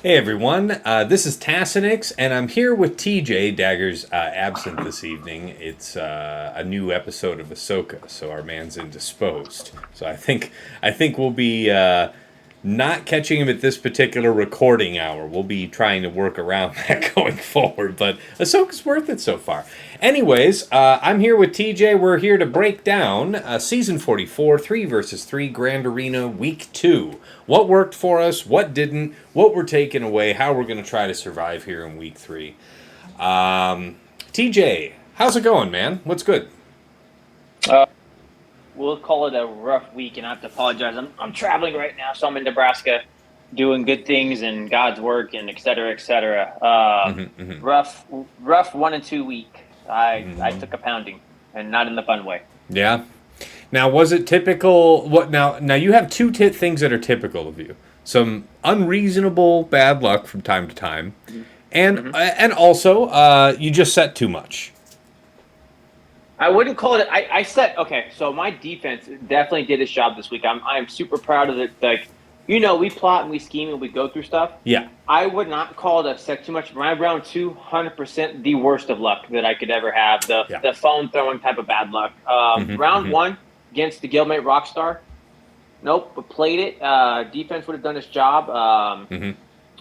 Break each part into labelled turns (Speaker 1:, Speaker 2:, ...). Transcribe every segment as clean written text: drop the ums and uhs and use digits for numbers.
Speaker 1: Hey everyone, this is Tassinix, and I'm here with TJ. Dagger's absent this evening. It's a new episode of Ahsoka, so our man's indisposed. So I think we'll be not catching him at this particular recording hour. We'll be trying to work around that going forward, but Ahsoka's worth it so far. Anyways, I'm here with TJ. We're here to break down Season 44, 3 versus 3 Grand Arena Week 2. What worked for us, what didn't, what we're taking away, how we're going to try to survive here in Week 3. TJ, how's it going, man? What's good?
Speaker 2: We'll call it a rough week, and I have to apologize. I'm traveling right now, so I'm in Nebraska doing good things and God's work and et cetera, et cetera. Rough 1 and 2 week. I took a pounding, and not in the fun way.
Speaker 1: Yeah. Now, was it typical? What now? Now you have two things that are typical of you: some unreasonable bad luck from time to time, and also you just set too much.
Speaker 2: I wouldn't call it. I said okay. So my defense definitely did its job this week. I'm super proud of it. Like, we plot and we scheme and we go through stuff.
Speaker 1: Yeah.
Speaker 2: I would not call it a set too much. My round 2, 100% the worst of luck that I could ever have. The phone throwing type of bad luck. Round 1 against the Guildmate Rockstar. Nope, but played it. Defense would have done its job.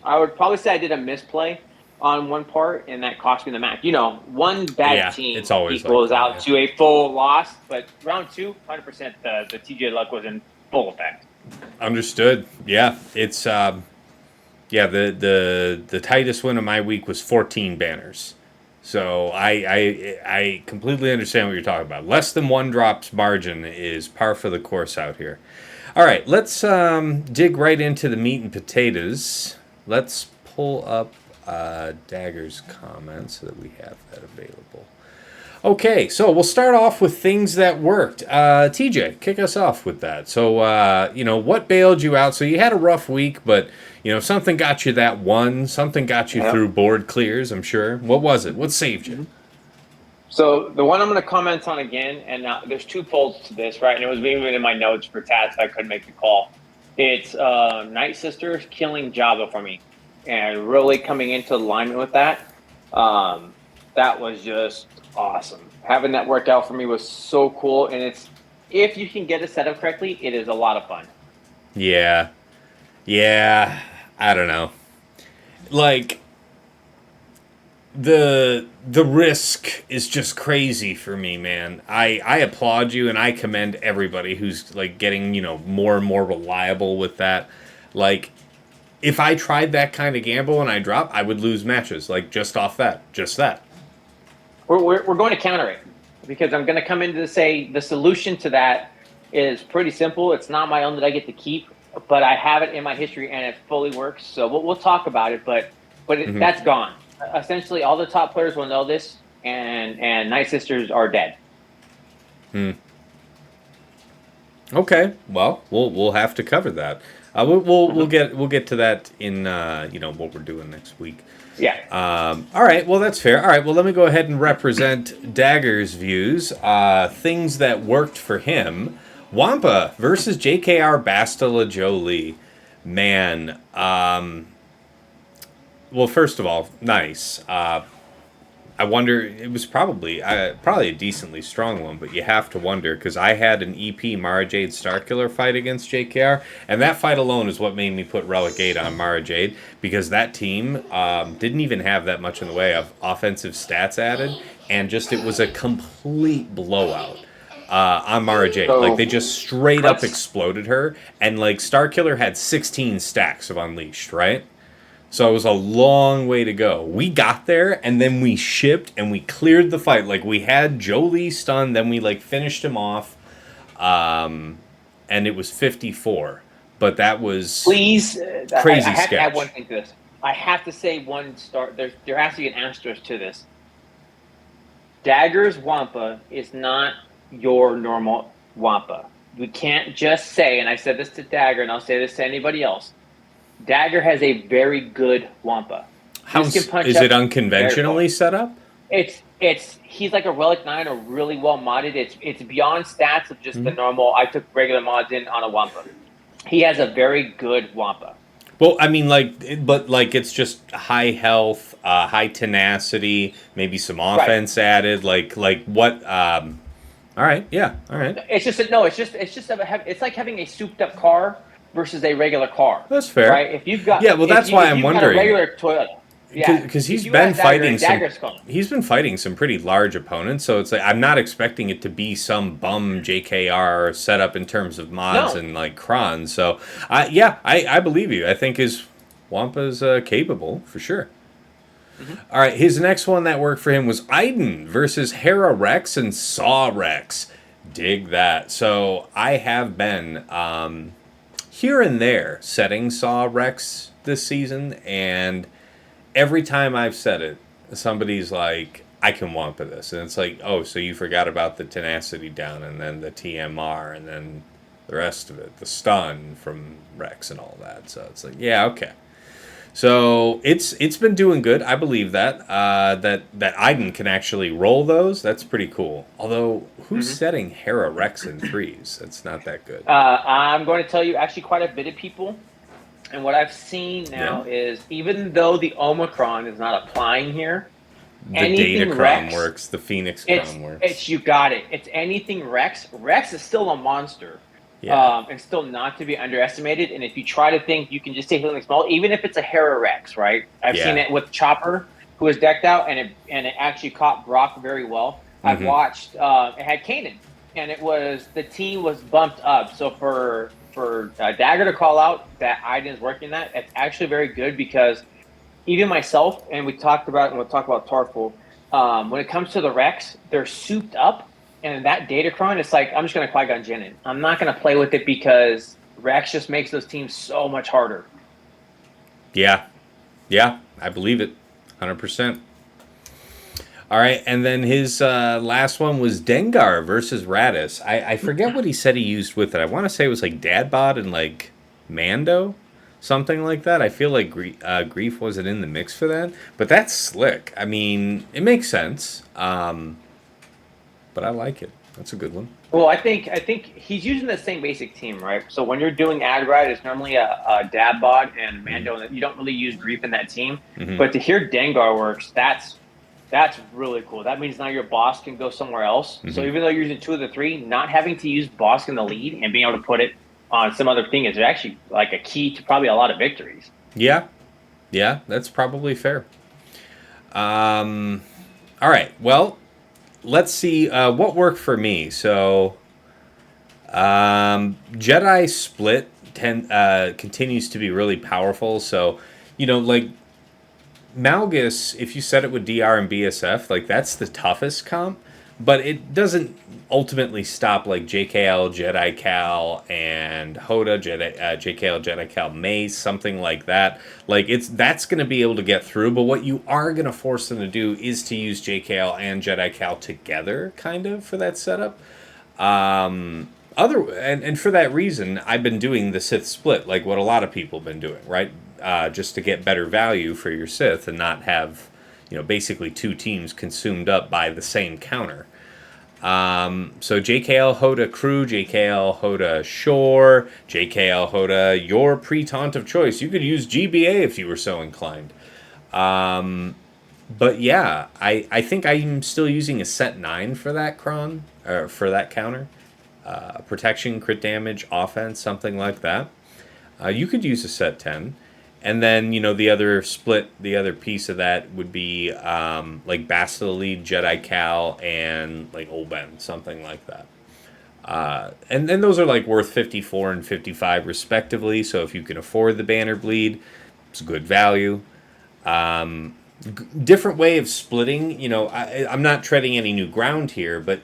Speaker 2: I would probably say I did a misplay on one part, and that cost me the match. One bad team
Speaker 1: it's always
Speaker 2: equals
Speaker 1: like
Speaker 2: out to a full loss. But round 2, 100%, the TJ luck was in full effect.
Speaker 1: Understood. Yeah, it's the tightest win of my week was 14 banners. So I completely understand what you're talking about. Less than 1 drops margin is par for the course out here. All right, let's dig right into the meat and potatoes. Let's pull up Dagger's comments so that we have that available. Okay, so we'll start off with things that worked. TJ, kick us off with that. So, what bailed you out? So you had a rough week, but, something got you that one. Something got you through board clears, I'm sure. What was it? What saved you?
Speaker 2: So the one I'm going to comment on again, and there's 2 folds to this, right? And it was even in my notes for Tats. I couldn't make the call. It's Night Sisters killing Java for me, and really coming into alignment with that. That was just awesome. Having that work out for me was so cool, and if you can get it set up correctly, it is a lot of fun.
Speaker 1: Yeah, I don't know. Like, the risk is just crazy for me, man. I applaud you, and I commend everybody who's, like, getting, more and more reliable with that. Like, if I tried that kind of gamble and I dropped, I would lose matches, like, just off that. Just that.
Speaker 2: We're going to counter it, because I'm going to come in to say the solution to that is pretty simple. It's not my own that I get to keep, but I have it in my history and it fully works. So we'll talk about it, but that's gone. Essentially, all the top players will know this, and Night Sisters are dead.
Speaker 1: Okay, well, we'll have to cover that. We'll get to that in what we're doing next week.
Speaker 2: Yeah.
Speaker 1: All right. Well, that's fair. All right. Well, let me go ahead and represent Dagger's views. Things that worked for him. Wampa versus JKR Bastila Jolie. Man. Well, first of all, nice. I wonder, it was probably a decently strong one, but you have to wonder, because I had an EP Mara Jade Starkiller fight against JKR, and that fight alone is what made me put Relic 8 on Mara Jade, because that team didn't even have that much in the way of offensive stats added, and just it was a complete blowout on Mara Jade.
Speaker 2: So,
Speaker 1: like, they just straight up exploded her, and, like, Starkiller had 16 stacks of Unleashed, right? So it was a long way to go. We got there, and then we shipped, and we cleared the fight. Like, we had Jolie stunned, then we, like, finished him off, and it was 54. But that was
Speaker 2: please,
Speaker 1: crazy
Speaker 2: I have
Speaker 1: sketch.
Speaker 2: to add one thing to this. I have to say one start. There has to be an asterisk to this. Dagger's Wampa is not your normal Wampa. We can't just say, and I said this to Dagger, and I'll say this to anybody else, Dagger has a very good Wampa.
Speaker 1: Is it unconventionally set up?
Speaker 2: He's like a Relic 9 or really well modded. It's beyond stats of just the normal, I took regular mods in on a Wampa. He has a very good Wampa.
Speaker 1: Well, I mean, but like it's just high health, high tenacity, maybe some
Speaker 2: Right.
Speaker 1: offense added. Like what? All right, yeah, all right,
Speaker 2: It's just no. It's like having a souped up car versus a regular car,
Speaker 1: that's fair.
Speaker 2: right?
Speaker 1: Yeah, well, that's why
Speaker 2: If
Speaker 1: I'm
Speaker 2: you've got a
Speaker 1: wondering
Speaker 2: regular Toyota, yeah.
Speaker 1: because
Speaker 2: If you got that, you're a dagger skull.
Speaker 1: he's been fighting some pretty large opponents. So it's like I'm not expecting it to be some bum JKR setup in terms of mods
Speaker 2: No.
Speaker 1: and like cron. So yeah, I believe you. I think his Wampa's capable for sure.
Speaker 2: Hmm.
Speaker 1: All right, his next one that worked for him was Iden versus Hera Rex and Saw Rex. Dig that. So I have been here and there setting Saw Rex this season, and every time I've said it, somebody's like, I can Wampa this. And it's like, oh, so you forgot about the tenacity down, and then the TMR, and then the rest of it, the stun from Rex and all that. So it's like, yeah, okay. So it's been doing good. I believe that that Iden can actually roll those. That's pretty cool. Although who's
Speaker 2: Hmm.
Speaker 1: setting Hera Rex in threes? That's not that good.
Speaker 2: I'm going to tell you actually quite a bit of people. And what I've seen
Speaker 1: Yeah.
Speaker 2: now is even though the Omicron is not applying here,
Speaker 1: The Data
Speaker 2: anything
Speaker 1: Crom
Speaker 2: Rex,
Speaker 1: works. The Phoenix Crom works.
Speaker 2: it's you got it. It's anything Rex. Rex is still a monster,
Speaker 1: Yeah.
Speaker 2: and still not to be underestimated. And if you try to think you can just take something small, even if it's a Hera Rex, right? I've seen
Speaker 1: Yeah.
Speaker 2: it with Chopper, who was decked out, and it actually caught Brock very well. I've
Speaker 1: Mm-hmm.
Speaker 2: watched. It had Kanan, and it was the team was bumped up. So for Dagger to call out that Iden is working that, it's actually very good because even myself, and we talked about, and we'll talk about Tarful, when it comes to the Rex, they're souped up, and that Datacron, it's like, I'm just going to Qui-Gon Jinn it. I'm not going to play with it because Rex just makes those teams so much harder.
Speaker 1: Yeah. Yeah. I believe it. 100%. All right, and then his last one was Dengar versus Radis. I forget what he said he used with it. I want to say it was like Dadbot and like Mando, something like that. I feel like Grief wasn't in the mix for that, but that's slick. I mean, it makes sense, but I like it. That's a good one.
Speaker 2: Well, I think he's using the same basic team, right? So when you're doing Adgrad, it's normally a Dabbot and Mando, and you don't really use Grief in that team.
Speaker 1: Mm-hmm.
Speaker 2: But to hear Dengar works, that's really cool. That means now your boss can go somewhere else. So
Speaker 1: Mm-hmm.
Speaker 2: even though you're using two of the three, not having to use boss in the lead and being able to put it on some other thing is actually like a key to probably a lot of victories.
Speaker 1: Yeah, yeah, that's probably fair. Um, all right, well, let's see what worked for me. So Jedi Split continues to be really powerful. So, like Malgus, if you set it with DR and BSF, like that's the toughest comp, but it doesn't ultimately stop like JKL, Jedi Cal, and Hoda, JKL, Jedi Cal, Mace, something like that. Like that's going to be able to get through, but what you are going to force them to do is to use JKL and Jedi Cal together, kind of, for that setup. And for that reason, I've been doing the Sith split, like what a lot of people have been doing, right? Just to get better value for your Sith and not have, basically two teams consumed up by the same counter. So JKL Hoda Crew, JKL Hoda Shore, JKL Hoda your pre-taunt of choice. You could use GBA if you were so inclined. But yeah, I think I'm still using a set 9 for that cron, or for that counter. Protection, crit damage, offense, something like that. You could use a set 10. And then, the other split, the other piece of that would be like Bastila Lead, Jedi Cal, and like Olben, something like that. And then those are like worth 54 and 55 respectively. So if you can afford the banner bleed, it's good value. Different way of splitting. I'm not treading any new ground here, but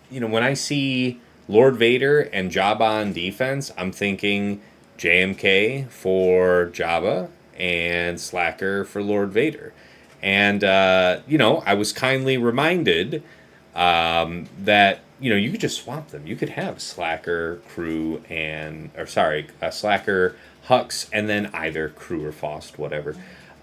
Speaker 1: when I see Lord Vader and Jabba on defense, I'm thinking JMK for Jabba and Slacker for Lord Vader. And, I was kindly reminded that, you could just swap them. You could have Slacker, Crew, Slacker, Hux, and then either Crew or Faust, whatever.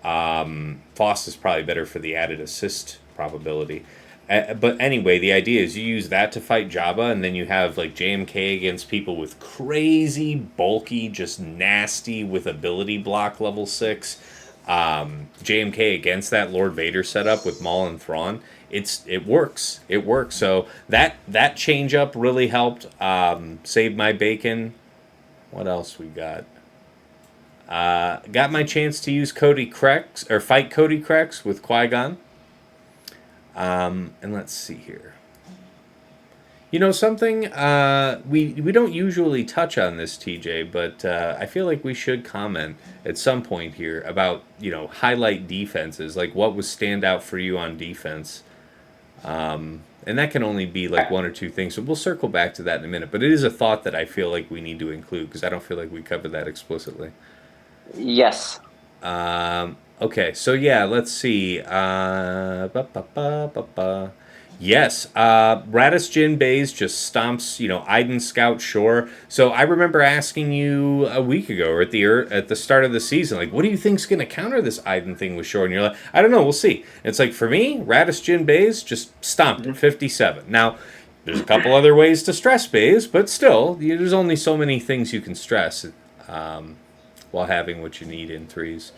Speaker 1: Faust is probably better for the added assist probability. But anyway, the idea is you use that to fight Jabba, and then you have like JMK against people with crazy, bulky, just nasty with ability block level 6. JMK against that Lord Vader setup with Maul and Thrawn. It works. It works. So that change up really helped. Saved my bacon. What else we got? Got my chance to use Cody Krex or fight Cody Krex with Qui-Gon. And let's see here. You know something? We don't usually touch on this, TJ, but I feel like we should comment at some point here about highlight defenses, like what was standout for you on defense. And that can only be like one or two things. So we'll circle back to that in a minute. But it is a thought that I feel like we need to include because I don't feel like we covered that explicitly.
Speaker 2: Yes.
Speaker 1: Okay, so yeah, let's see. Yes, Radis Jin Bays just stomps, Iden Scout Shore. So I remember asking you a week ago, or at the start of the season, like, what do you think's going to counter this Iden thing with Shore? And you're like, I don't know, we'll see. It's like, for me, Radis Jin Bays just stomped at 57. Now, there's a couple other ways to stress Bays, but still, there's only so many things you can stress while having what you need in threes.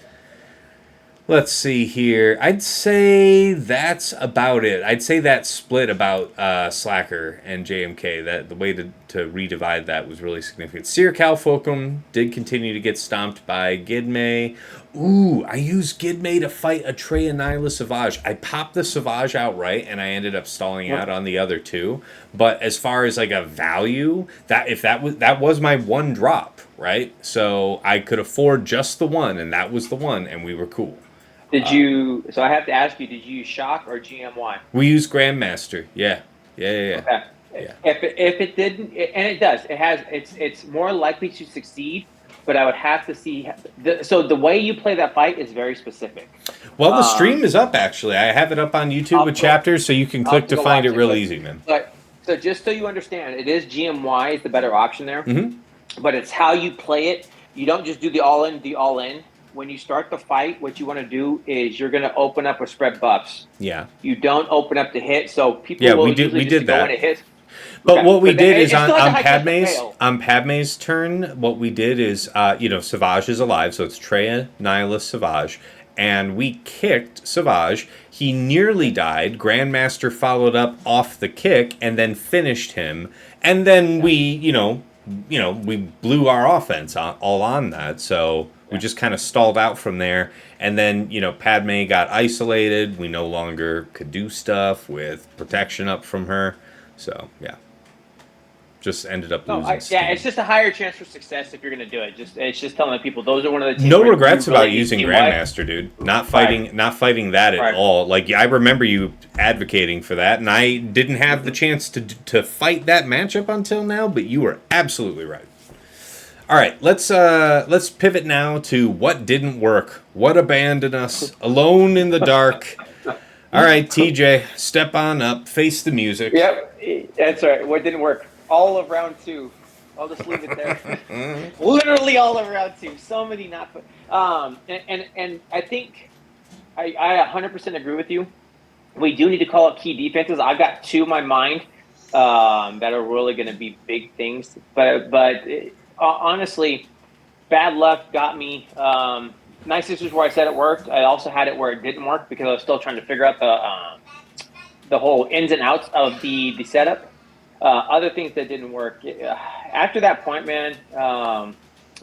Speaker 1: Let's see here. I'd say that's about it. I'd say that split about Slacker and JMK. That the way to redivide that was really significant. Seer Calfokum did continue to get stomped by Gidme. Ooh, I used Gidme to fight a Trey and Nyla Savage. I popped the Savage outright, and I ended up stalling out on the other two. But as far as like a value, that was my one drop, right? So I could afford just the one, and that was the one, and we were cool.
Speaker 2: So I have to ask you, did you use Shock or GMY?
Speaker 1: We use Grandmaster. Yeah.
Speaker 2: Okay.
Speaker 1: Yeah.
Speaker 2: If it didn't, and it does, it's more likely to succeed. But I would have to see. So the way you play that fight is very specific.
Speaker 1: Well, the stream is up actually. I have it up on YouTube with chapters, so you can click to find it real easy, man.
Speaker 2: So just so you understand, it is GMY is the better option there.
Speaker 1: Mm-hmm.
Speaker 2: But it's how you play it. You don't just do the all in. When you start the fight, what you want to do is you're going to open up with spread buffs.
Speaker 1: Yeah.
Speaker 2: You don't open up to hit, so people will
Speaker 1: we did that.
Speaker 2: When it hits.
Speaker 1: But what we did is on Padme's turn, what we did is Savage is alive, so it's Treya, Nyla, Savage, and we kicked Savage. He nearly died. Grandmaster followed up off the kick and then finished him, and then we blew our offense all on that. So we just kind of stalled out from there. And then, Padme got isolated. We no longer could do stuff with protection up from her. So, yeah. Just ended up losing.
Speaker 2: It's just a higher chance for success if you're going to do it. It's just telling people those are one of the teams.
Speaker 1: No regrets about using Grandmaster, dude. Not fighting that at all. Like, I remember you advocating for that, and I didn't have the chance to fight that matchup until now, but you were absolutely right. All right, let's pivot now to what didn't work. What abandoned us alone in the dark. All right, TJ, step on up, face the music.
Speaker 2: Yep, that's right. What didn't work? All of round two. I'll just leave it there. Literally all of round two. So many not. And I think I 100% agree with you. We do need to call out key defenses. I've got two in my mind that are really going to be big things. But honestly, bad luck got me. Nice Sisters where I said it worked. I also had it where it didn't work because I was still trying to figure out the whole ins and outs of the setup. Other things that didn't work. After that point, man,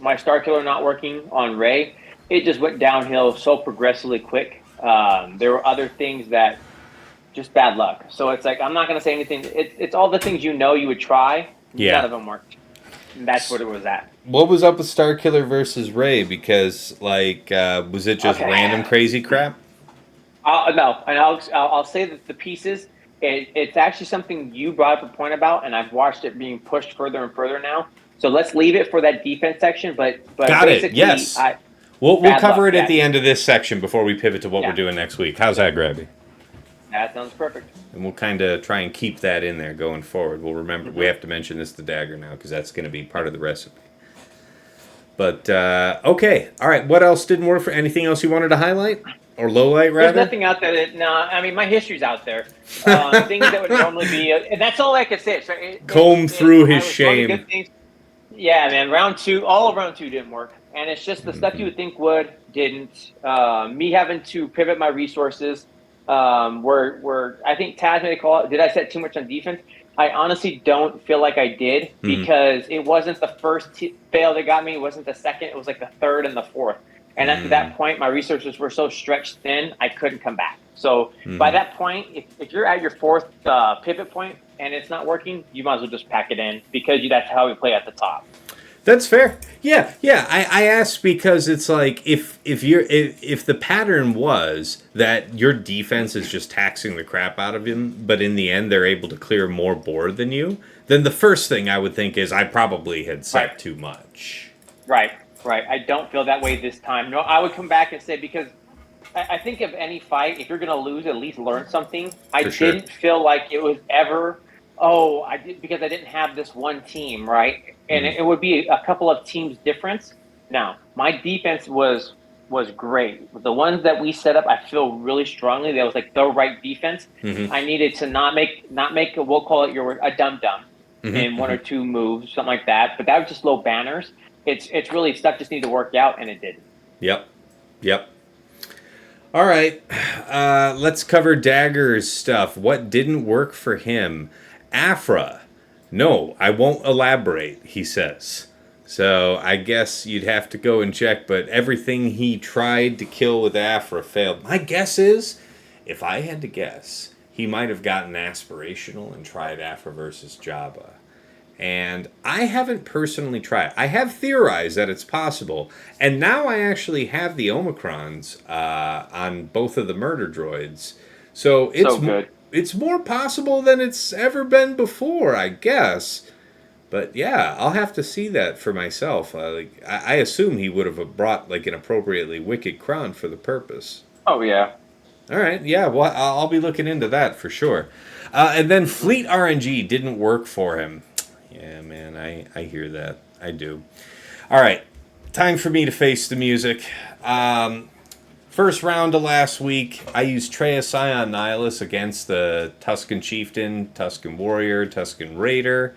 Speaker 2: my Star Killer not working on Rey, it just went downhill so progressively quick. There were other things that just bad luck. So it's like, I'm not going to say anything. It's all the things you would try.
Speaker 1: Yeah.
Speaker 2: None of them worked. And that's what it was at.
Speaker 1: What was up with Star Killer versus Rey? Because, was it just random crazy crap?
Speaker 2: No, and I'll say that the pieces, it's actually something you brought up a point about, and I've watched it being pushed further and further now. So let's leave it for that defense section. But
Speaker 1: got it. Yes. We'll cover it at the end of this section before we pivot to what we're doing next week. How's that, Grabby?
Speaker 2: That sounds perfect.
Speaker 1: And we'll kind of try and keep that in there going forward. We'll remember we have to mention this to Dagger now because that's going to be part of the recipe. But okay, all right. What else didn't work for? Anything else you wanted to highlight? Or low light,
Speaker 2: There's
Speaker 1: rather?
Speaker 2: nothing out there that, no, I mean, my history's out there. Things that would normally be, and that's all I could say. So
Speaker 1: Comb through his
Speaker 2: I was running
Speaker 1: shame.
Speaker 2: good things. Yeah, man. Round two, all of round two didn't work, and it's just the stuff you
Speaker 1: Hmm.
Speaker 2: would think would didn't. Me having to pivot my resources. Where I think Taz made a call. Did I set too much on defense? I honestly don't feel like I did
Speaker 1: Hmm.
Speaker 2: because it wasn't the first fail that got me. It wasn't the second. It was like the third and the fourth. And at
Speaker 1: Hmm.
Speaker 2: that point, my resources were so stretched thin, I couldn't come back. So by
Speaker 1: Hmm.
Speaker 2: that point, if you're at your fourth pivot point and it's not working, you might as well just pack it in because that's how we play at the top.
Speaker 1: That's fair. Yeah, yeah. I asked because it's like if the pattern was that your defense is just taxing the crap out of him, but in the end they're able to clear more board than you, then the first thing I would think is I probably had
Speaker 2: Right.
Speaker 1: set too much.
Speaker 2: Right, right. I don't feel that way this time. No, I would come back and say because I think of any fight, if you're going to lose, at least learn something. I
Speaker 1: For sure.
Speaker 2: didn't feel like it was ever, oh, I did because I didn't have this one team, right? And
Speaker 1: Hmm.
Speaker 2: it would be a couple of teams difference. Now, my defense was great. The ones that we set up, I feel really strongly that was like the right defense.
Speaker 1: Hmm.
Speaker 2: I needed to not make we'll call it a dum dum
Speaker 1: Hmm.
Speaker 2: in one
Speaker 1: Hmm.
Speaker 2: or two moves, something like that. But that was just low banners. It's really stuff just need to work out, and it didn't.
Speaker 1: Yep. Yep. All right. Let's cover Dagger's stuff. What didn't work for him? Afra. No, I won't elaborate, he says. So I guess you'd have to go and check, but everything he tried to kill with Afra failed. My guess is, if I had to guess, he might have gotten aspirational and tried Afra versus Jabba. And I haven't personally tried. I have theorized that it's possible, and now I actually have the Omicrons on both of the murder droids. So
Speaker 2: So good.
Speaker 1: it's more possible than it's ever been before, I guess. But yeah, I'll have to see that for myself. I assume he would have brought like an appropriately wicked crown for the purpose.
Speaker 2: Oh yeah.
Speaker 1: All right, yeah, well, I'll be looking into that for sure. And then Fleet RNG didn't work for him. Yeah, man, I hear that. I do. All right, time for me to face the music. First round of last week, I used Treya Scion Nihilus against the Tuscan Chieftain, Tuscan Warrior, Tuscan Raider,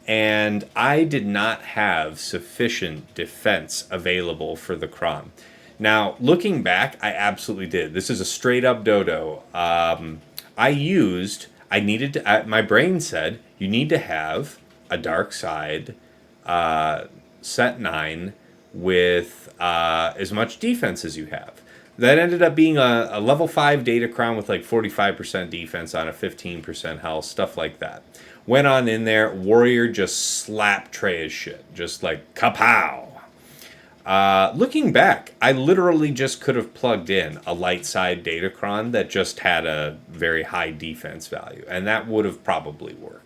Speaker 1: and I did not have sufficient defense available for the Kron. Now, looking back, I absolutely did. This is a straight up dodo. I needed to, my brain said, you need to have a dark side set 9 with as much defense as you have. That ended up being a level 5 data crown with like 45% defense on a 15% health, stuff like that. Went on in there, Warrior just slapped Trey's shit. Just like kapow. Looking back, I literally just could have plugged in a light side Datacron that just had a very high defense value, and that would have probably worked.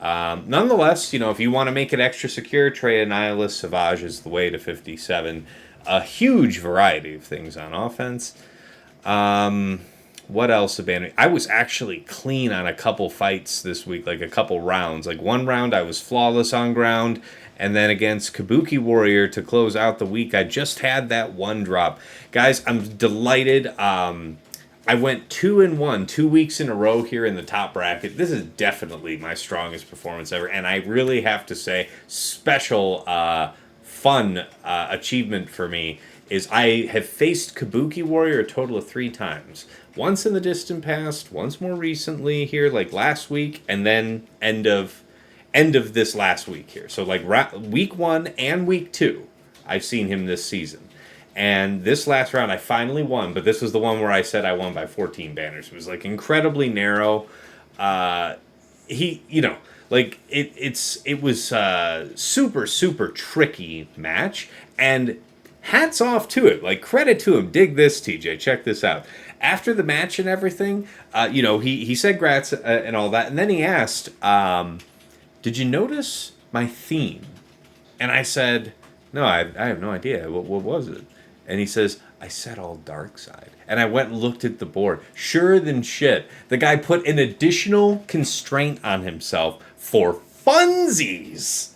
Speaker 1: Nonetheless, if you want to make it extra secure, Trey Annihilus Savage is the way to 57. A huge variety of things on offense. What else abandoned? I was actually clean on a couple fights this week, like a couple rounds. Like one round, I was flawless on ground, and then against Kabuki Warrior to close out the week, I just had that one drop. Guys, I'm delighted. I went 2-1 2 weeks in a row here in the top bracket. This is definitely my strongest performance ever, and I really have to say, special fun achievement for me is I have faced Kabuki Warrior a total of 3 times. Once in the distant past, once more recently here, like last week, and then end of this last week here. So like week 1 and week 2, I've seen him this season. And this last round, I finally won, but this was the one where I said I won by 14 banners. It was like incredibly narrow. It was super super tricky match, and hats off to it. Like credit to him. Dig this, TJ. Check this out. After the match and everything, he said grats and all that, and then he asked, "Did you notice my theme?" And I said, "No, I have no idea. What was it?" And he says, "I said all dark side." And I went and looked at the board. Sure than shit, the guy put an additional constraint on himself for funsies.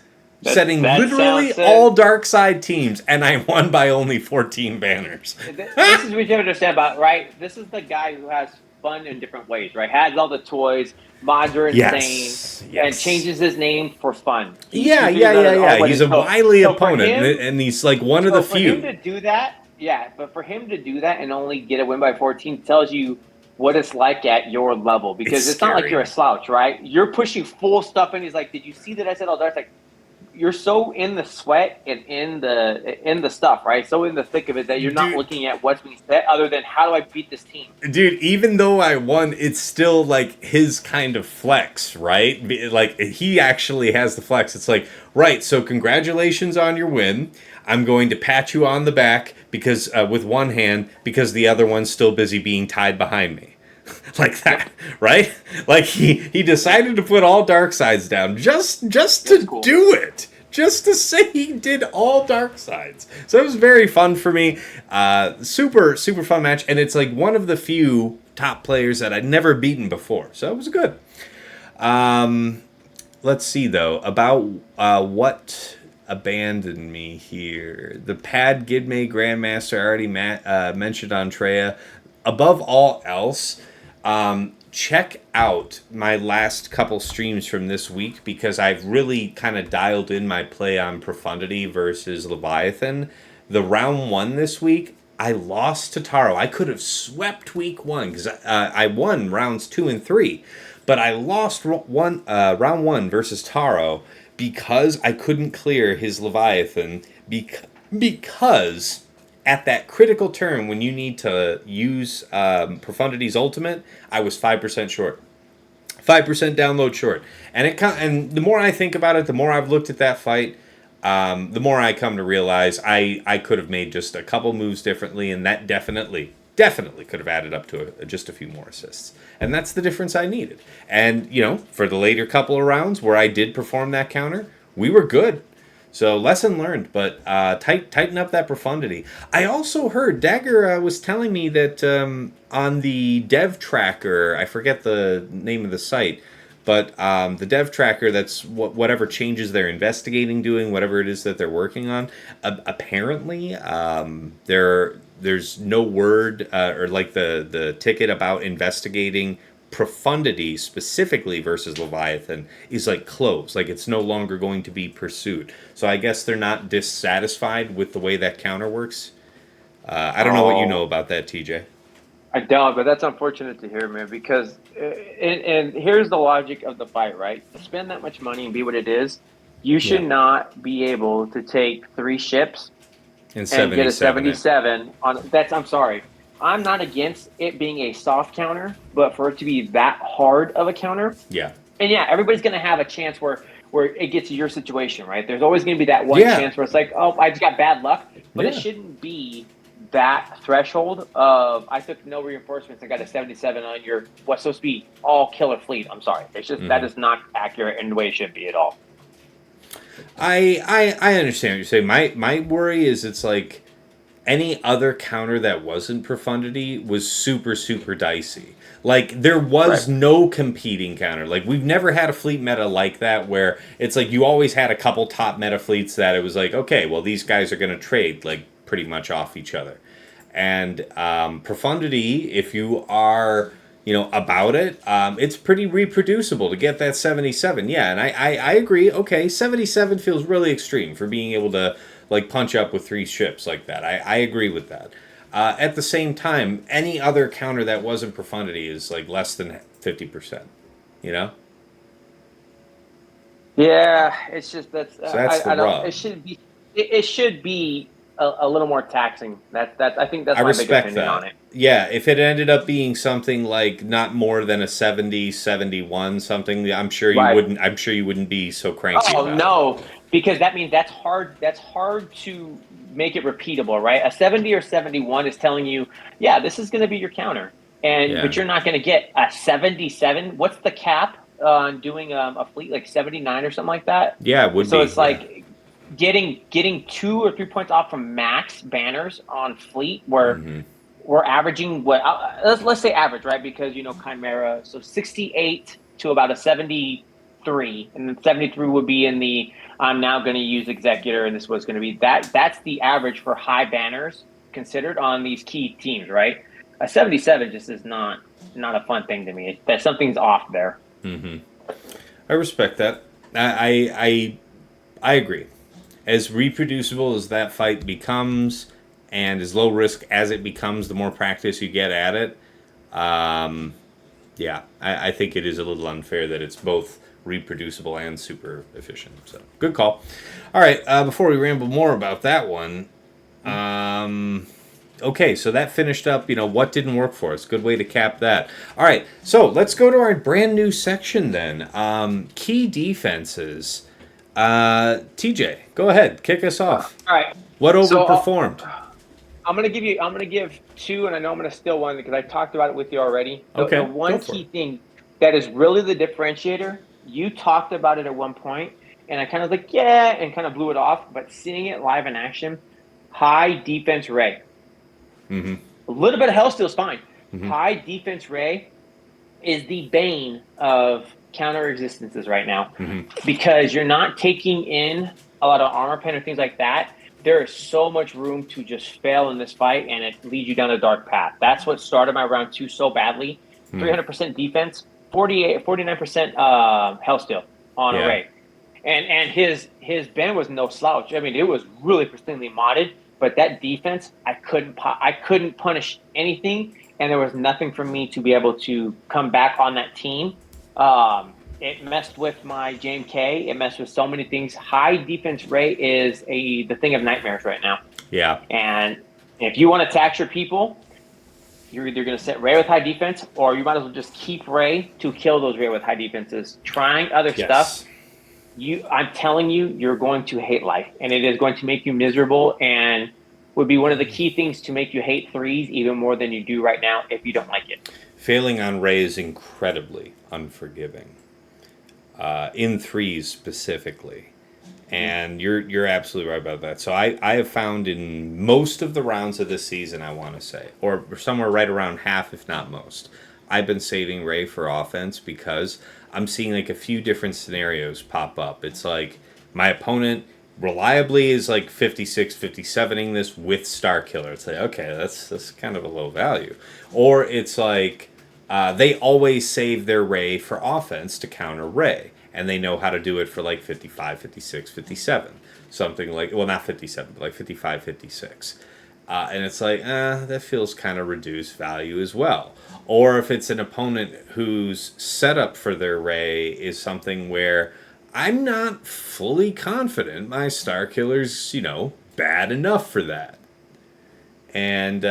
Speaker 1: setting
Speaker 2: That
Speaker 1: literally
Speaker 2: sounds
Speaker 1: all dark side teams, and I won by only 14 banners.
Speaker 2: this is what you understand about, right? This is the guy who has fun in different ways, right? Has all the toys, mods are insane,
Speaker 1: Yes,
Speaker 2: and
Speaker 1: yes.
Speaker 2: changes his name for fun.
Speaker 1: Yeah,
Speaker 2: He
Speaker 1: yeah,
Speaker 2: figures out
Speaker 1: yeah,
Speaker 2: his
Speaker 1: yeah.
Speaker 2: own way
Speaker 1: He's
Speaker 2: to
Speaker 1: a wily
Speaker 2: so for
Speaker 1: opponent,
Speaker 2: him,
Speaker 1: and he's like one of the
Speaker 2: so for him
Speaker 1: few.
Speaker 2: to do that, yeah, but for him to do that and only get a win by 14 tells you what it's like at your level,
Speaker 1: It's
Speaker 2: because it's not like
Speaker 1: scary.
Speaker 2: you're a slouch, right? You're pushing full stuff, and he's like, "Did you see that I said all darts?" Like, you're so in the sweat and in the stuff, right? So in the thick of it that you're not
Speaker 1: Dude,
Speaker 2: looking at what's being said other than how do I beat this team?
Speaker 1: Dude, even though I won, it's still like his kind of flex, right? Like he actually has the flex. It's like, right, so congratulations on your win. I'm going to pat you on the back because with one hand because the other one's still busy being tied behind me. Like
Speaker 2: Yep,
Speaker 1: that, right? Like he decided to put all dark sides down just
Speaker 2: that's
Speaker 1: to
Speaker 2: cool.
Speaker 1: do it. Just to say he did all dark sides. So it was very fun for me. Super fun match, and it's like one of the few top players that I'd never beaten before. So it was good. Let's see though about what abandoned me here. The Pad Gidme Grandmaster I already mentioned on Treya. Above all else, check out my last couple streams from this week because I've really kind of dialed in my play on Profundity versus Leviathan. The round one this week, I lost to Taro. I could have swept week one because I won rounds 2 and 3, but I lost round one versus Taro because I couldn't clear his Leviathan because at that critical turn when you need to use Profundity's ultimate, I was 5% short. 5% download short. And the more I think about it, the more I've looked at that fight, the more I come to realize I could have made just a couple moves differently, and that definitely could have added up to just a few more assists. And that's the difference I needed. And, for the later couple of rounds where I did perform that counter, we were good. So lesson learned, but tighten up that profundity. I also heard Dagger was telling me that on the dev tracker, I forget the name of the site, but the dev tracker, that's whatever changes they're investigating, doing whatever it is that they're working on. Apparently, there's no word or like the ticket about investigating Profundity specifically versus Leviathan is like closed, like it's no longer going to be pursued. So I guess they're not dissatisfied with the way that counter works. I don't know what you know
Speaker 2: Oh,
Speaker 1: about that, TJ.
Speaker 2: I don't, but that's unfortunate to hear, man. Because and here's the logic of the fight, right? To spend that much money and be what it is, you should
Speaker 1: Yeah.
Speaker 2: not be able to take 3 ships
Speaker 1: And
Speaker 2: and get a
Speaker 1: 77 it.
Speaker 2: 77 on that's I'm sorry. I'm not against it being a soft counter, but for it to be that hard of a counter,
Speaker 1: Yeah.
Speaker 2: and yeah, everybody's going to have a chance where it gets to your situation, right? There's always going to be that one
Speaker 1: Yeah.
Speaker 2: chance where it's like, oh, I just got bad luck, but it
Speaker 1: Yeah.
Speaker 2: shouldn't be that threshold of I took no reinforcements and got a 77 on your what's supposed to be all killer fleet. I'm sorry, it's just that is not accurate in the way it should be at all.
Speaker 1: I understand what you're saying. My worry is it's like any other counter that wasn't Profundity was super dicey. Like there
Speaker 2: Right.
Speaker 1: was no competing counter. Like we've never had a fleet meta like that where it's like you always had a couple top meta fleets that it was like, okay, well these guys are going to trade like pretty much off each other. And Profundity, if you are about it, it's pretty reproducible to get that 77. Yeah, and I agree. Okay, 77 feels really extreme for being able to like punch up with 3 ships like that. I agree with that. At the same time, any other counter that wasn't Profundity is like less than 50%. You know,
Speaker 2: Yeah, it's just that's
Speaker 1: so that's the
Speaker 2: I don't.
Speaker 1: rub.
Speaker 2: It should be a little more taxing. That I think
Speaker 1: I
Speaker 2: that's my big
Speaker 1: respect
Speaker 2: opinion on
Speaker 1: that.
Speaker 2: it.
Speaker 1: Yeah, if it ended up being something like not more than a 70, 71, something,
Speaker 2: Right.
Speaker 1: I'm sure you wouldn't be so cranky
Speaker 2: Oh
Speaker 1: about it.
Speaker 2: no, because that means that's hard. That's hard to make it repeatable, right? A 70 or 71 is telling you, yeah, this is going to be your counter, and
Speaker 1: Yeah.
Speaker 2: but you're not going to get a 77. What's the cap on doing a fleet like 79 or something like that?
Speaker 1: Yeah, it would
Speaker 2: So
Speaker 1: be.
Speaker 2: it's
Speaker 1: Yeah.
Speaker 2: like getting 2 or 3 points off from max banners on fleet where we're averaging what let's say average, right? Because Chimera, so 68 to about a 74 3, and then 73 would be in the I'm now going to use executor, and this was going to be that. That's the average for high banners considered on these key teams, right? A 77 just is not a fun thing to me. That something's off there.
Speaker 1: I respect that. I agree. As reproducible as that fight becomes, and as low risk as it becomes, the more practice you get at it. Yeah, I think it is a little unfair that it's both reproducible and super efficient. So, good call. All right, before we ramble more about that one, okay, so that finished up, what didn't work for us. Good way to cap that. All right, so let's go to our brand new section then. Key defenses. TJ, go ahead, kick us off.
Speaker 2: All right.
Speaker 1: What overperformed?
Speaker 2: I'm gonna give 2, and I know I'm gonna steal one because I talked about it with you already.
Speaker 1: Okay,
Speaker 2: The one key thing that is really the differentiator, you talked about it at one point, and I kind of like, yeah, and kind of blew it off, but seeing it live in action, high defense Ray. A little bit of Hellsteel is fine. High defense Ray is the bane of counter existences right now because you're not taking in a lot of armor pen or things like that. There is so much room to just fail in this fight, and it leads you down a dark path. That's what started my round 2 so badly. 300% defense, 49% Hellsteel on Array. And his band was no slouch. I mean, it was really pristinely modded, but that defense, I couldn't punish anything, and there was nothing for me to be able to come back on that team. It messed with my JMK. It messed with so many things. High defense Ray is the thing of nightmares right now.
Speaker 1: Yeah.
Speaker 2: And if you want to tax your people, you're either going to set Ray with high defense, or you might as well just keep Ray to kill those Ray with high defenses. Trying other stuff, I'm telling you, you're going to hate life, and it is going to make you miserable, and would be one of the key things to make you hate threes even more than you do right now if you don't like it.
Speaker 1: Failing on Ray is incredibly unforgiving. In threes specifically. And you're absolutely right about that. So I have found in most of the rounds of this season, I want to say, or somewhere right around half, if not most, I've been saving Ray for offense because I'm seeing like a few different scenarios pop up. It's like my opponent reliably is like 56, 57ing this with Star Killer. It's like, okay, that's kind of a low value. Or it's like they always save their Ray for offense to counter Ray. And they know how to do it for like 55, 56, 57. Something like, well, not 57, but like 55, 56. And it's like, that feels kind of reduced value as well. Or if it's an opponent whose setup for their Ray is something where I'm not fully confident my Star Killer's, bad enough for that. And,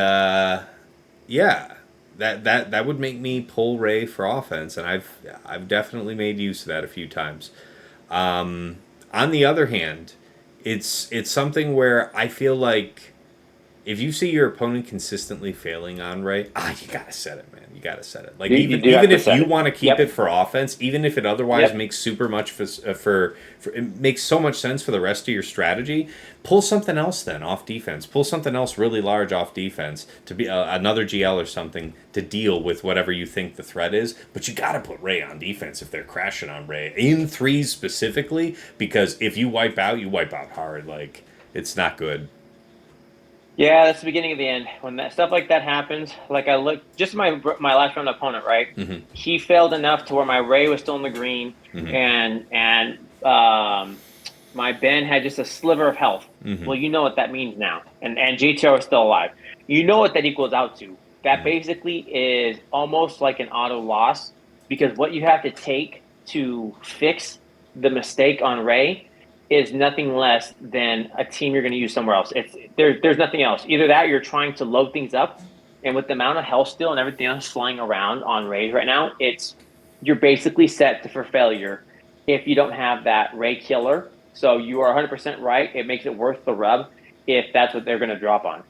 Speaker 1: yeah. That would make me pull Ray for offense, and I've definitely made use of that a few times. On the other hand, it's something where I feel like if you see your opponent consistently failing on Ray, you gotta set it, man. You gotta set it. Like even if you want to keep it for offense, even if it otherwise makes super much for it makes so much sense for the rest of your strategy, pull something else then off defense. Pull something else really large off defense to be another GL or something to deal with whatever you think the threat is. But you gotta put Ray on defense if they're crashing on Ray in threes specifically, because if you wipe out hard. Like it's not good.
Speaker 2: Yeah, that's the beginning of the end. When that stuff like that happens, like I look, just my last round opponent, right? He failed enough to where my Ray was still in the green, and my Ben had just a sliver of health. Well, you know what that means now, and JTR was still alive. You know what that equals out to. That basically is almost like an auto loss, because what you have to take to fix the mistake on Ray is nothing less than a team you're going to use somewhere else. There's nothing else. Either that, or you're trying to load things up, and with the amount of Hellsteel and everything else flying around on Rays right now, you're basically set for failure if you don't have that Ray killer. So you are 100% right. It makes it worth the rub if that's what they're going to drop on.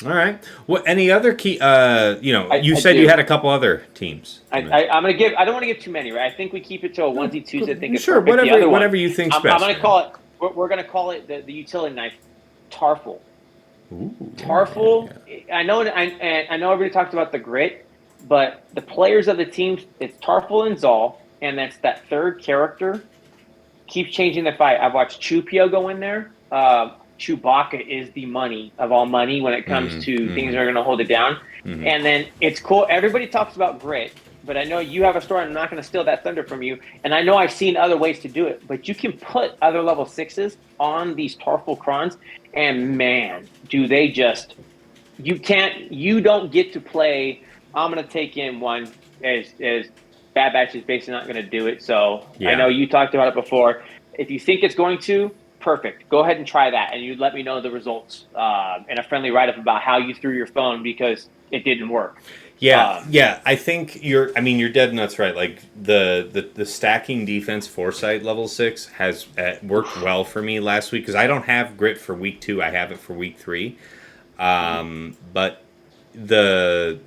Speaker 1: All right. Well, any other key? You said you had a couple other teams.
Speaker 2: I'm gonna give. I don't want to give too many, right? I think we keep it to a onesie twos. I think it's
Speaker 1: sure.
Speaker 2: Perfect.
Speaker 1: Whatever you think's best.
Speaker 2: I'm gonna call it. We're gonna call it the utility knife, Tarful.
Speaker 1: Ooh,
Speaker 2: Tarful. Yeah. I know everybody talked about the grit, but the players of the teams, it's Tarful and Zal. and that's that third character keeps changing the fight. I've watched Chupio go in there. Chewbacca is the money of all money when it comes to things that are going to hold it down. And then it's cool. Everybody talks about grit, but I know you have a story. I'm not going to steal that thunder from you. And I know I've seen other ways to do it, but you can put other level 6s on these Tarful Krons, and man, do they just you don't get to play. I'm going to take in one as Bad Batch is basically not going to do it. So
Speaker 1: Yeah.
Speaker 2: I know you talked about it before. If you think it's going to, perfect. Go ahead and try that, and you let me know the results in a friendly write-up about how you threw your phone because it didn't work.
Speaker 1: Yeah. I think you're dead nuts right. Like the stacking defense foresight level 6 has worked well for me last week because I don't have grit for week 2. I have it for week 3. But the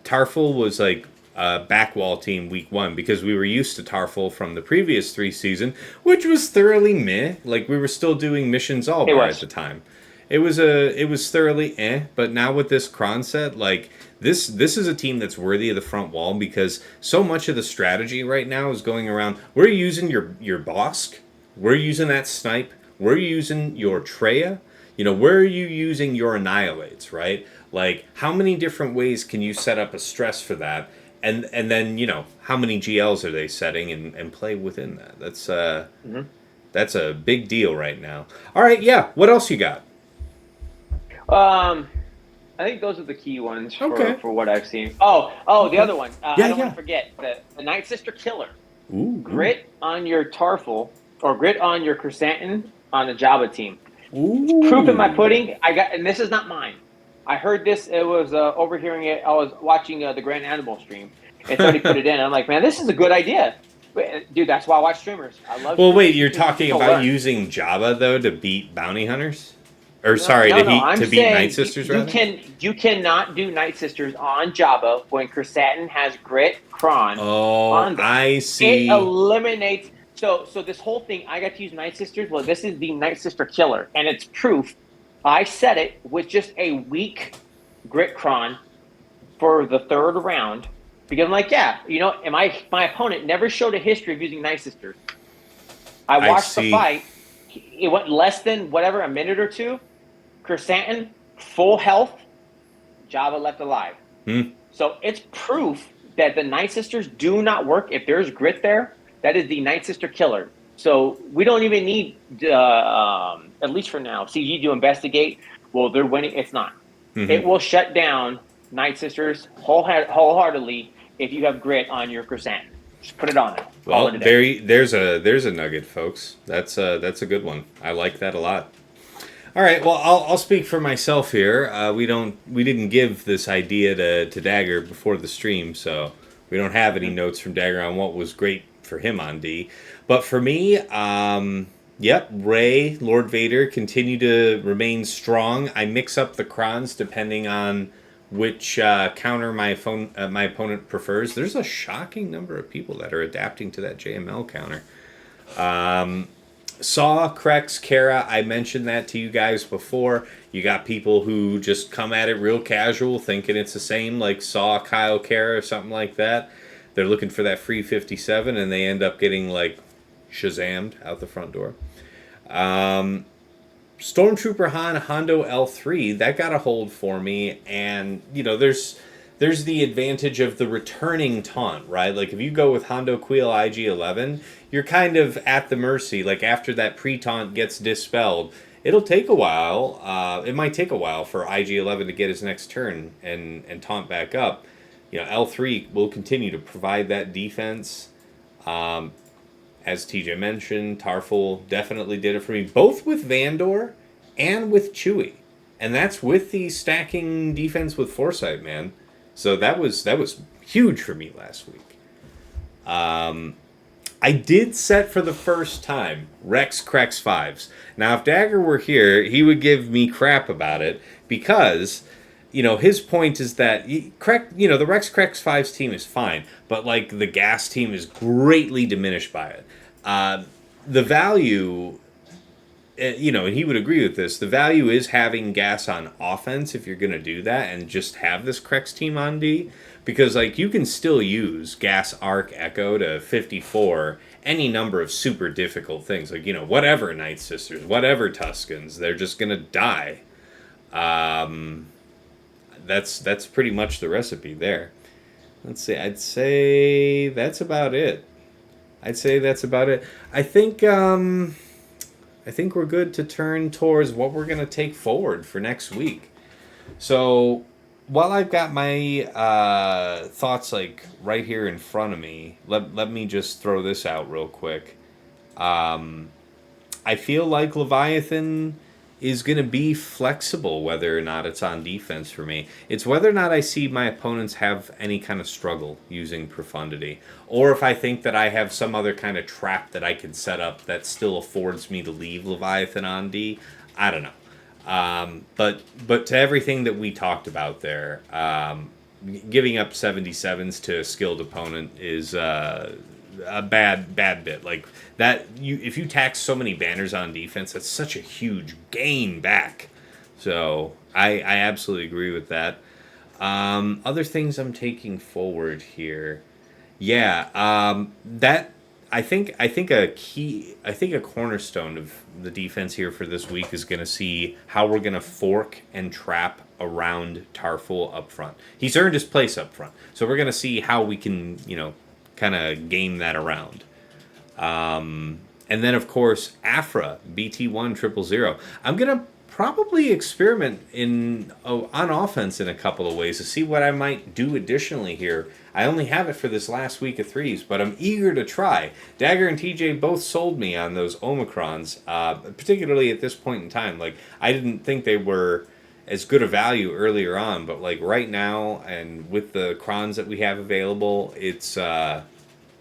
Speaker 1: Tarful was like a back wall team week 1 because we were used to Tarful from the previous 3 season, which was thoroughly meh. Like we were still doing missions all bar at the time. It was thoroughly but now with this Kron set, like this is a team that's worthy of the front wall because so much of the strategy right now is going around. We're using your Bosk, we're using that snipe, we're using your Treya. Where are you using your Annihilates, right? Like, how many different ways can you set up a stress for that? And then, how many GLs are they setting and play within that? That's a big deal right now. All right, yeah. What else you got?
Speaker 2: I think those are the key ones for what I've seen. The other one. I don't want to forget the Night Sister Killer. Grit on your Tarful or grit on your Chrysanthemum on the Jabba team. Proof in my pudding. And this is not mine. I heard this. It was overhearing it. I was watching the Grand Animal stream, and somebody put it in. I'm like, man, this is a good idea, dude. That's why I watch streamers. I love.
Speaker 1: Well, wait, you're talking about using Jabba though to beat bounty hunters, or to beat Night Sisters.
Speaker 2: You cannot do Night Sisters on Jabba when Chrysanthemum has grit Kron.
Speaker 1: On them. I see.
Speaker 2: It eliminates. So this whole thing, I got to use Night Sisters. Well, this is the Night Sister Killer, and it's proof. I set it with just a weak grit Kron for the third round because I'm like, and my opponent never showed a history of using Night Sisters. I watched the fight. It went less than a minute or two. Chrysanthemum, full health. Jabba left alive. So it's proof that the Night Sisters do not work. If there's grit there, that is the Night Sister Killer. So we don't even need, at least for now, CG to investigate. Well, they're winning. It's not. It will shut down Night Sisters wholeheartedly if you have grit on your Chrysanthemum. Just put it on there.
Speaker 1: Well, there's a nugget, folks. That's a good one. I like that a lot. All right. Well, I'll speak for myself here. We didn't give this idea to Dagger before the stream, so we don't have any notes from Dagger on what was great for him on D. But for me, Rey, Lord Vader continue to remain strong. I mix up the Krons depending on which counter my opponent prefers. There's a shocking number of people that are adapting to that JML counter. Saw, Krex, Kara, I mentioned that to you guys before. You got people who just come at it real casual, thinking it's the same, like Saw, Kyle, Kara, or something like that. They're looking for that free 57, and they end up getting, like, Shazammed out the front door. Stormtrooper Han, Hondo L3, that got a hold for me, and, there's the advantage of the returning taunt, right? Like, if you go with Hondo Queel IG-11, you're kind of at the mercy. Like, after that pre-taunt gets dispelled, it'll take a while. It might take a while for IG-11 to get his next turn and taunt back up. L3 will continue to provide that defense. As TJ mentioned, Tarful definitely did it for me, both with Vandor and with Chewie. And that's with the stacking defense with Foresight, man. So that was huge for me last week. I did set for the first time Rex Krex 5s. Now, if Dagger were here, he would give me crap about it because... his point is that the Rex Krex 5's team is fine, but like the gas team is greatly diminished by it. The value and he would agree with this. The value is having gas on offense if you're going to do that, and just have this Crex team on D, because like you can still use gas arc echo to 54 any number of super difficult things, like whatever Night Sisters, whatever Tuscans, they're just going to die. That's pretty much the recipe there. Let's see. I'd say that's about it. I think we're good to turn towards what we're gonna take forward for next week. So while I've got my thoughts like right here in front of me, let me just throw this out real quick. I feel like Leviathan is going to be flexible whether or not it's on defense for me. It's whether or not I see my opponents have any kind of struggle using Profundity, or if I think that I have some other kind of trap that I can set up that still affords me to leave Leviathan on D. I don't know. But to everything that we talked about there, giving up 77s to a skilled opponent is a bad bit. Like that, if you tax so many banners on defense, that's such a huge gain back. So I absolutely agree with that. Other things I'm taking forward here, yeah. That I think a cornerstone of the defense here for this week is going to see how we're going to fork and trap around Tarful up front. He's earned his place up front, so we're going to see how we can kind of game that around. And then, of course, Afra, BT1 000. I'm going to probably experiment on offense in a couple of ways to see what I might do additionally here. I only have it for this last week of threes, but I'm eager to try. Dagger and TJ both sold me on those Omicrons, particularly at this point in time. Like, I didn't think they were as good a value earlier on, but like right now and with the crons that we have available, it's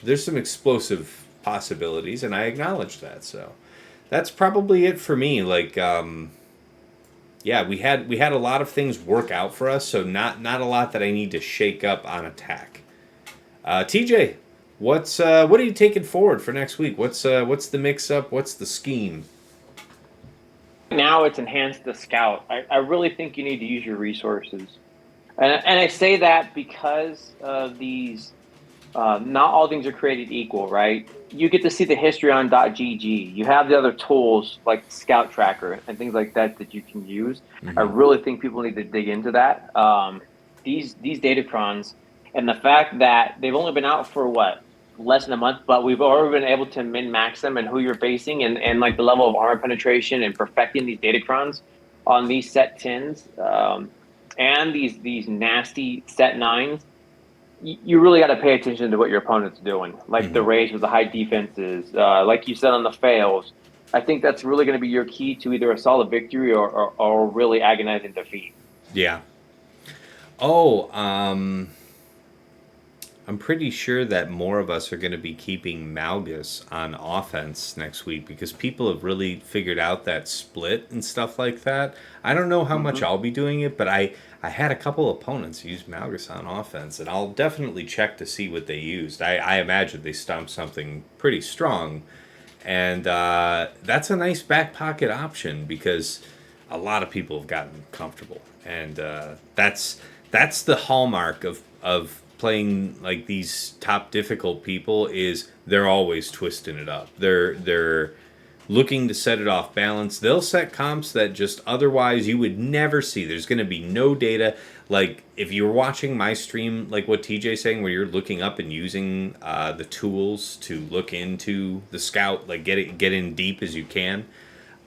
Speaker 1: there's some explosive possibilities, and I acknowledge that. So that's probably it for me. Like, yeah, we had a lot of things work out for us, so not a lot that I need to shake up on attack. TJ, what are you taking forward for next week? What's the mix up? What's the scheme?
Speaker 2: Now it's enhanced the scout. I really think you need to use your resources. And I say that because of these, not all things are created equal, right? You get to see the history on .gg. You have the other tools like Scout Tracker and things like that that you can use. Mm-hmm. I really think people need to dig into that. These Datacrons, and the fact that they've only been out for less than a month, but we've already been able to min-max them and who you're facing and like the level of armor penetration and perfecting these Datacrons on these set 10s and these nasty set 9s. You really got to pay attention to what your opponent's doing, like mm-hmm. the rage with the high defenses, like you said on the fails. I think that's really going to be your key to either a solid victory or really agonizing defeat.
Speaker 1: Yeah. Oh, I'm pretty sure that more of us are going to be keeping Malgus on offense next week because people have really figured out that split and stuff like that. I don't know how mm-hmm. much I'll be doing it, but I had a couple opponents use Malgus on offense, and I'll definitely check to see what they used. I imagine they stomped something pretty strong, and that's a nice back pocket option because a lot of people have gotten comfortable, and that's the hallmark of playing like these top difficult people is they're always twisting it up. They're looking to set it off balance. They'll set comps that just otherwise you would never see. There's going to be no data. Like if you're watching my stream, like what TJ's saying, where you're looking up and using the tools to look into the scout, like get in deep as you can.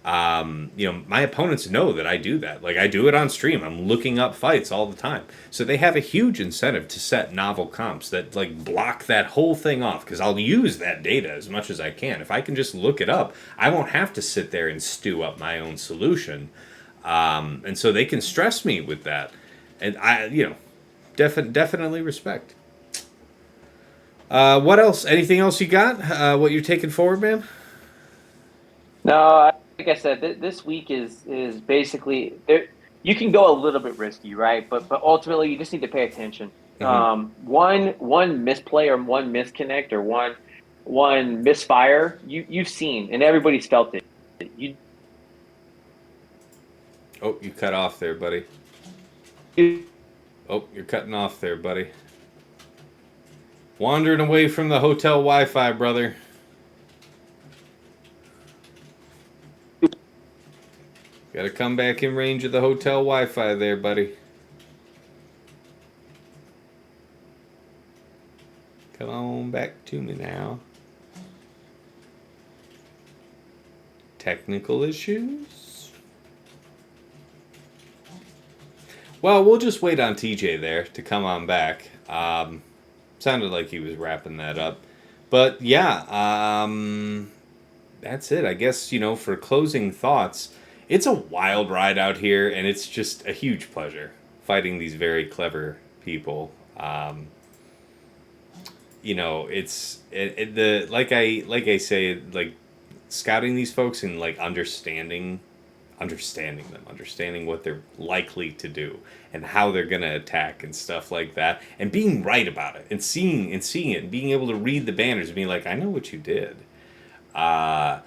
Speaker 1: My opponents know that I do that. Like I do it on stream. I'm looking up fights all the time. So they have a huge incentive to set novel comps that like block that whole thing off because I'll use that data as much as I can. If I can just look it up, I won't have to sit there and stew up my own solution. And so they can stress me with that. And I, definitely respect. What else? Anything else you got? What you're taking forward, man?
Speaker 2: No, like I said, this week is basically you can go a little bit risky, right? But ultimately, you just need to pay attention. Mm-hmm. One misplay or one misconnect or one misfire, you've seen and everybody's felt it.
Speaker 1: Oh, you cut off there, buddy. Oh, you're cutting off there, buddy. Wandering away from the hotel Wi-Fi, brother. Got to come back in range of the hotel Wi-Fi there, buddy. Come on back to me now. Technical issues? Well, we'll just wait on TJ there to come on back. Sounded like he was wrapping that up. But yeah, that's it. I guess, for closing thoughts, it's a wild ride out here, and it's just a huge pleasure fighting these very clever people. The like I say, like scouting these folks and like understanding them, understanding what they're likely to do and how they're going to attack and stuff like that, and being right about it and seeing it and being able to read the banners and being like, I know what you did. That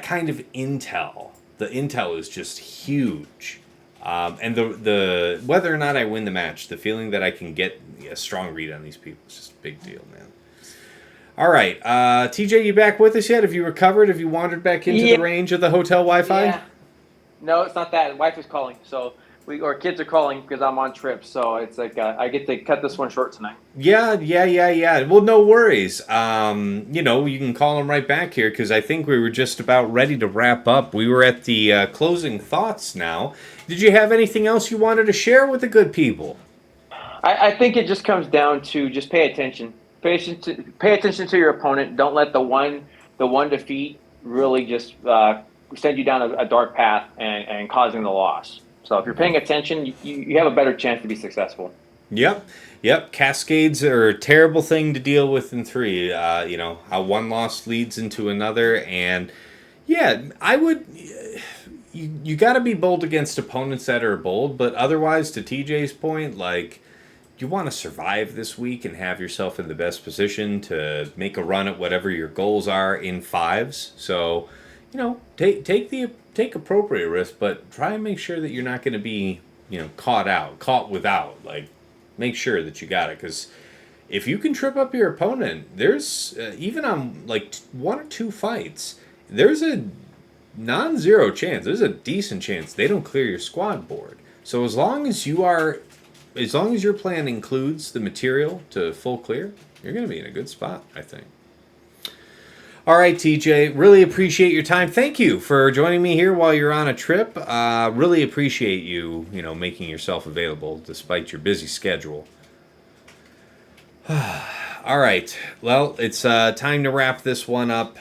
Speaker 1: kind of intel, the intel is just huge. And the whether or not I win the match, the feeling that I can get a strong read on these people is just a big deal, man. All right, TJ, you back with us yet? Have you recovered? Have you wandered back into the range of the hotel Wi-Fi?
Speaker 2: Yeah. No, it's not that. Wife is calling, so our kids are calling because I'm on trip. So it's like I get to cut this one short tonight.
Speaker 1: Yeah. Well, no worries. You can call them right back here because I think we were just about ready to wrap up. We were at the closing thoughts now. Did you have anything else you wanted to share with the good people?
Speaker 2: I think it just comes down to just pay attention. Pay attention to your opponent. Don't let the one defeat really just send you down a dark path and causing the loss. So if you're paying attention, you have a better chance to be successful.
Speaker 1: Yep. Cascades are a terrible thing to deal with in 3. How one loss leads into another, and yeah, I would. You got to be bold against opponents that are bold, but otherwise, to TJ's point, like, you want to survive this week and have yourself in the best position to make a run at whatever your goals are in 5s. So, take appropriate risks, but try and make sure that you're not going to be, caught without. Like, make sure that you got it, because if you can trip up your opponent, there's even on like 1 or 2 fights, there's a non-zero chance. There's a decent chance they don't clear your squad board. So as long as your plan includes the material to full clear, you're going to be in a good spot, I think. All right, TJ, really appreciate your time. Thank you for joining me here while you're on a trip. Really appreciate you, making yourself available despite your busy schedule. All right, well, it's time to wrap this one up.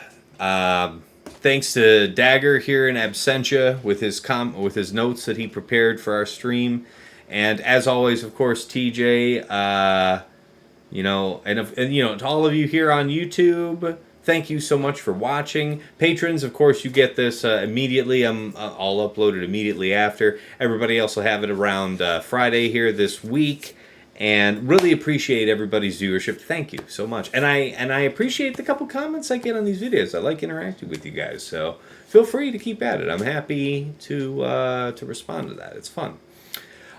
Speaker 1: Thanks to Dagger here in absentia with his notes that he prepared for our stream. And as always, of course, TJ, to all of you here on YouTube, thank you so much for watching. Patrons, of course, you get this immediately. I'll upload it immediately after. Everybody else will have it around Friday here this week. And really appreciate everybody's viewership. Thank you so much. And I appreciate the couple comments I get on these videos. I like interacting with you guys. So feel free to keep at it. I'm happy to respond to that. It's fun.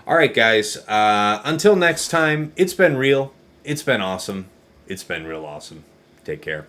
Speaker 1: All right, guys. Until next time, it's been real. It's been awesome. It's been real awesome. Take care.